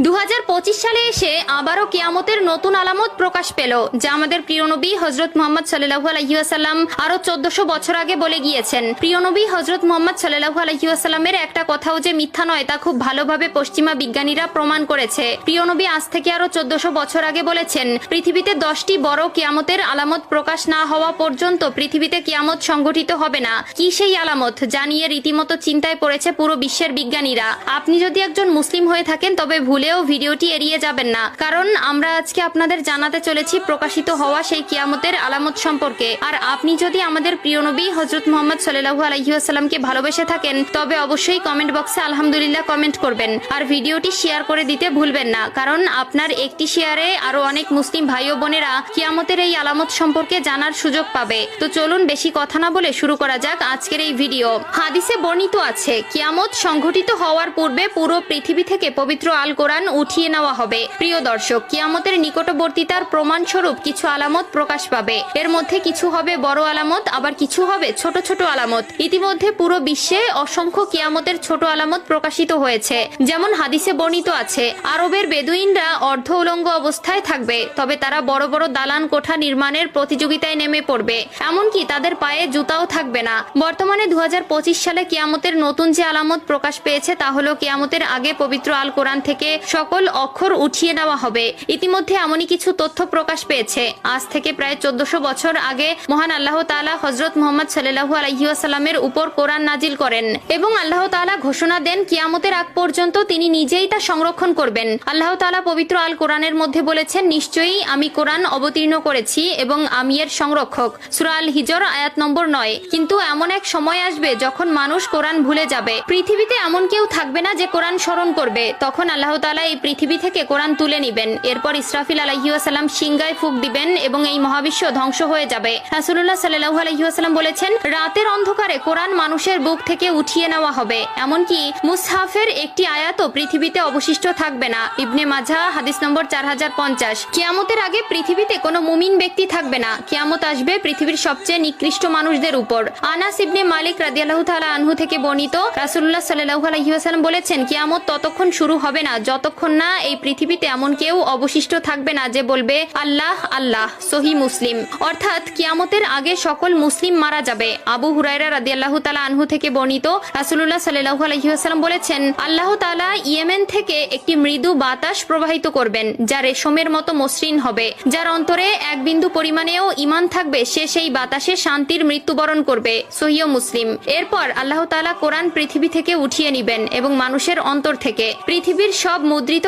2025 সালে এসে আবারও কিয়ামতের নতুন আলামত প্রকাশ পেল, যা আমাদের প্রিয় নবী হযরত মুহাম্মদ সাল্লাল্লাহু আলাইহি ওয়াসাল্লাম আরো 1400 বছর আগে বলে গিয়েছেন। প্রিয় নবী হযরত মুহাম্মদ সাল্লাল্লাহু আলাইহি ওয়াসাল্লামের একটা কথাও যে মিথ্যা নয় তা খুব ভালোভাবে পশ্চিমা বিজ্ঞানীরা প্রমাণ করেছে। প্রিয় নবী আজ থেকে আরো 1400 বছর আগে বলেছেন, পৃথিবীতে 10টি বড় কিয়ামতের আলামত প্রকাশ না হওয়া পর্যন্ত পৃথিবীতে কিয়ামত সংঘটিত হবে না। কি সেই আলামত যা নিয়ে রীতিমতো চিন্তায় পড়েছে পুরো বিশ্বের বিজ্ঞানীরা? আপনি যদি একজন মুসলিম হয়ে থাকেন তবে ভুলেও ভিডিওটি এড়িয়ে যাবেন না, কারণ আমরা আজকে আপনাদের জানাতে চলেছি প্রকাশিত হওয়া সেই কিয়ামতের আলামত সম্পর্কে। আর আপনি যদি আমাদের প্রিয় নবী হযরত মুহাম্মদ সাল্লাল্লাহু আলাইহি ওয়াসাল্লামকে ভালোবেসে থাকেন তবে অবশ্যই কমেন্ট বক্সে আলহামদুলিল্লাহ কমেন্ট করবেন আর ভিডিওটি শেয়ার করে দিতে ভুলবেন না, কারণ আপনার একটি শেয়ারে আরো অনেক মুসলিম ভাই ও বোনেরা কিয়ামতের এই আলামত সম্পর্কে জানার সুযোগ পাবে। তো চলুন বেশি কথা না বলে শুরু করা যাক আজকের এই ভিডিও। হাদিসে বর্ণিত আছে, কিয়ামত সংঘটিত হওয়ার পূর্বে পুরো পৃথিবী থেকে পবিত্র আল কোরআন উঠিয়ে নেওয়া হবে। প্রিয় দর্শক, কিয়ামতের নিকটবর্তীতার প্রমাণস্বরূপ কিছু আলামত প্রকাশ পাবে। এর মধ্যে কিছু হবে বড় আলামত, আবার কিছু হবে ছোট ছোট আলামত। ইতিমধ্যে পুরো বিশ্বে অসংখ্য কিয়ামতের ছোট আলামত প্রকাশিত হয়েছে। যেমন হাদিসে বর্ণিত আছে, আরবের বেদুইনরা অর্ধ উলঙ্গ অবস্থায় থাকবে, তবে তারা বড় বড় দালান কোঠা নির্মাণের প্রতিযোগিতায় নেমে পড়বে, এমনকি তাদের পায়ে জুতাও থাকবে না। বর্তমানে 2025 সালে কিয়ামতের নতুন যে আলামত প্রকাশ পেয়েছে তা হলো কিয়ামতের আগে পবিত্র আল কোরআন থেকে সকল অক্ষর উঠিয়ে নেওয়া হবে। ইতিমধ্যে এমনই কিছু তথ্য প্রকাশ পেয়েছে। আজ থেকে প্রায় 1400 বছর আগে মহান আল্লাহ তাআলা হযরত মুহাম্মদ সাল্লাল্লাহু আলাইহি ওয়াসাল্লামের উপর কোরআন নাজিল করেন এবং আল্লাহ তাআলা ঘোষণা দেন কিয়ামতের আগ পর্যন্ত তিনি নিজেই তা সংরক্ষণ করবেন। আল্লাহ তাআলা পবিত্র আল কোরআনের মধ্যে বলেছেন, নিশ্চয়ই আমি কোরআন অবতীর্ণ করেছি এবং আমি এর সংরক্ষক। সূরা আল হিজর আয়াত নম্বর 9। কিন্তু এমন এক সময় আসবে যখন মানুষ কোরআন ভুলে যাবে। পৃথিবীতে এমন কেউ থাকবে না যে কোরআন স্মরণ করবে। তখন আল্লাহ তাআলা এই পৃথিবী থেকে কোরআন তুলে নিবেন। এরপর ইসরাফিল আলাইহিস সালাম সিংহায় ফুঁক দিবেন এবং এই মহাবিশ্ব ধ্বংস হয়ে যাবে। রাসূলুল্লাহ সাল্লাল্লাহু আলাইহি ওয়াসাল্লাম বলেছেন, রাতের অন্ধকারে কোরআন মানুষের বুক থেকে উঠিয়ে নেওয়া হবে, এমনকি মুসহাফের একটি আয়াতও পৃথিবীতে অবশিষ্ট থাকবে না। ইবনে মাজাহ হাদিস নম্বর 4050। কিয়ামতের আগে পৃথিবীতে কোনো মুমিন ব্যক্তি থাকবে না। কিয়ামত আসবে পৃথিবীর সবচেয়ে নিকৃষ্ট মানুষদের উপর। আনাস ইবনে মালিক রাদিয়াল্লাহু তাআলা আনহু থেকে বর্ণিত, রাসূলুল্লাহ সাল্লাল্লাহু আলাইহি ওয়াসাল্লাম বলেছেন, কিয়ামত ততক্ষণ শুরু হবে না যতক্ষণ না এই পৃথিবীতে এমন কেউ অবশিষ্ট থাকবে না যে বলবে আল্লাহ আল্লাহ। সহিহ মুসলিম। অর্থাৎ কিয়ামতের আগে সকল মুসলিম মারা যাবে। আবু হুরায়রা রাদিয়াল্লাহু তাআলা আনহু থেকে বর্ণিত, রাসূলুল্লাহ সাল্লাল্লাহু আলাইহি ওয়াসাল্লাম বলেছেন, আল্লাহ তাআলা ইয়েমেন থেকে একটি মৃদু বাতাস প্রবাহিত করবেন যা রেশমের মতো মসৃণ হবে। যার অন্তরে এক বিন্দু পরিমাণেও ঈমান থাকবে সে সেই বাতাসে শান্তির মৃত্যুবরণ করবে। সহিহ মুসলিম। এরপর আল্লাহ তাআলা কোরআন পৃথিবী থেকে উঠিয়ে নিবেন এবং মানুষের অন্তর থেকে পৃথিবীর সব মুদ্রিত